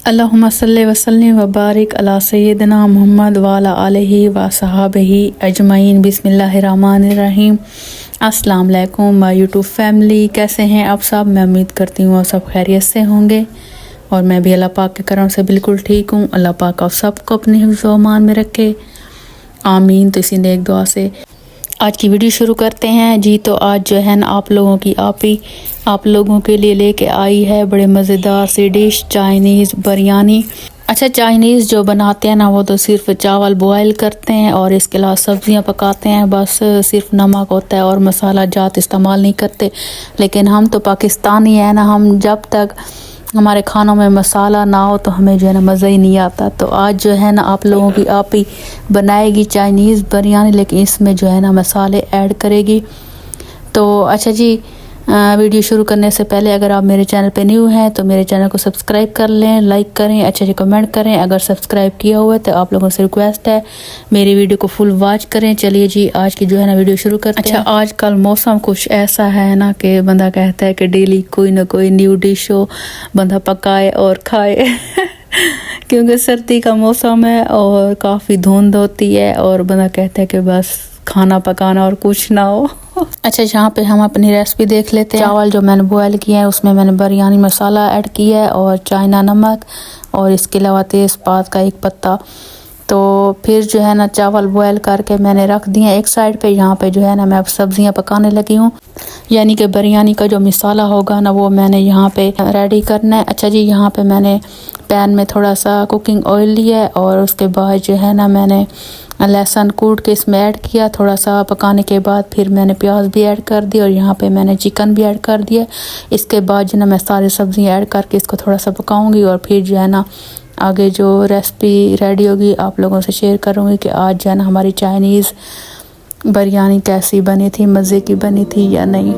अल्लाहुम्मा सल्लि व सल्लिम व बारिक अला सय्यिदना मुहम्मद व अला आलिहि व सहाबिहि अजमईन। बिस्मिल्लाहिर्रहमानिर्रहीम। अस्सलाम वालेकुम माय यूट्यूब फैमिली, कैसे हैं आप सब? मैं उम्मीद करती हूँ आप सब खैरियत से होंगे और मैं भी अल्लाह पाक के करम से बिल्कुल ठीक हूँ। अल्लाह पाक आप सबको अपने हिफ्ज़ व अमान में रखे, आमीन। तो इसी नेक दुआ से आज की वीडियो शुरू करते हैं जी। तो आज जो है ना आप लोगों के लिए लेके आई है बड़े मज़ेदार सी डिश, चाइनीज़ बिरयानी। अच्छा, चाइनीज़ जो बनाते हैं ना वो तो सिर्फ चावल बॉयल करते हैं और इसके अलावा सब्जियां पकाते हैं, बस सिर्फ नमक होता है और मसाला जात इस्तेमाल नहीं करते। लेकिन हम तो पाकिस्तानी है ना, हम जब तक हमारे खानों में मसाला ना हो तो हमें जो है ना मज़ा ही नहीं आता। तो आज जो है ना आप लोगों की आप ही बनाएगी चाइनीज़ बिरयानी, लेकिन इसमें जो है ना मसाले ऐड करेगी। तो अच्छा जी, वीडियो शुरू करने से पहले अगर आप मेरे चैनल पे न्यू हैं तो मेरे चैनल को सब्सक्राइब कर लें, लाइक करें, अच्छा जी कमेंट करें। अगर सब्सक्राइब किया हुआ है तो आप लोगों से रिक्वेस्ट है मेरी वीडियो को फुल वॉच करें। चलिए जी, आज की जो है ना वीडियो शुरू करते हैं। अच्छा, आजकल मौसम कुछ ऐसा है ना कि बंदा कहता है कि डेली कोई ना कोई न्यू डिश हो, बंदा पकाए और खाए क्योंकि सर्दी का मौसम है और काफ़ी धुंध होती है और बंदा कहता है कि बस खाना पकाना और कुछ ना हो। अच्छा, यहाँ पे हम अपनी रेसिपी देख लेते हैं। चावल जो मैंने बॉयल किया है उसमें मैंने बिरयानी मसाला ऐड किया है और चाइना नमक और इसके अलावा तेज़पात का एक पत्ता। तो फिर जो है ना चावल बॉयल करके मैंने रख दिए एक साइड पे। यहाँ पे जो है ना मैं अब सब्जियां पकाने लगी हूँ, यानी कि बिरयानी का जो मसाला होगा ना वो मैंने यहाँ पे रेडी करना है। अच्छा जी, यहाँ पे मैंने पैन में थोड़ा सा कुकिंग ऑयल लिया है और उसके बाद जो है ना मैंने लहसुन कूट के इसमें ऐड किया। थोड़ा सा पकाने के बाद फिर मैंने प्याज भी ऐड कर दी और यहाँ पे मैंने चिकन भी ऐड कर दिया। इसके बाद जो ना मैं सारी सब्जियाँ ऐड करके इसको थोड़ा सा पकाऊंगी और फिर जो है ना आगे जो रेसिपी रेडी होगी आप लोगों से शेयर करूँगी कि आज जो है ना हमारी चाइनीज़ बिरयानी कैसी बनी थी, मज़े की बनी थी या नहीं।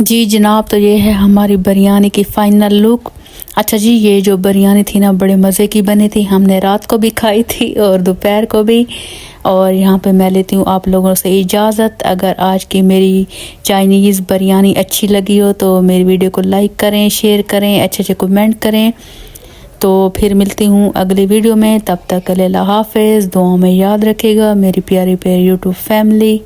जी जनाब, तो ये है हमारी बिरयानी की फ़ाइनल लुक। अच्छा जी, ये जो बिरयानी थी ना बड़े मज़े की बनी थी। हमने रात को भी खाई थी और दोपहर को भी। और यहाँ पे मैं लेती हूँ आप लोगों से इजाज़त। अगर आज की मेरी चाइनीज़ बिरयानी अच्छी लगी हो तो मेरी वीडियो को लाइक करें, शेयर करें, अच्छे अच्छे कमेंट करें। तो फिर मिलती हूँ अगली वीडियो में, तब तक अल्लाह हाफ़िज़। दुआओं में याद रखेगा मेरी प्यारी प्यारी यूट्यूब फैमिली।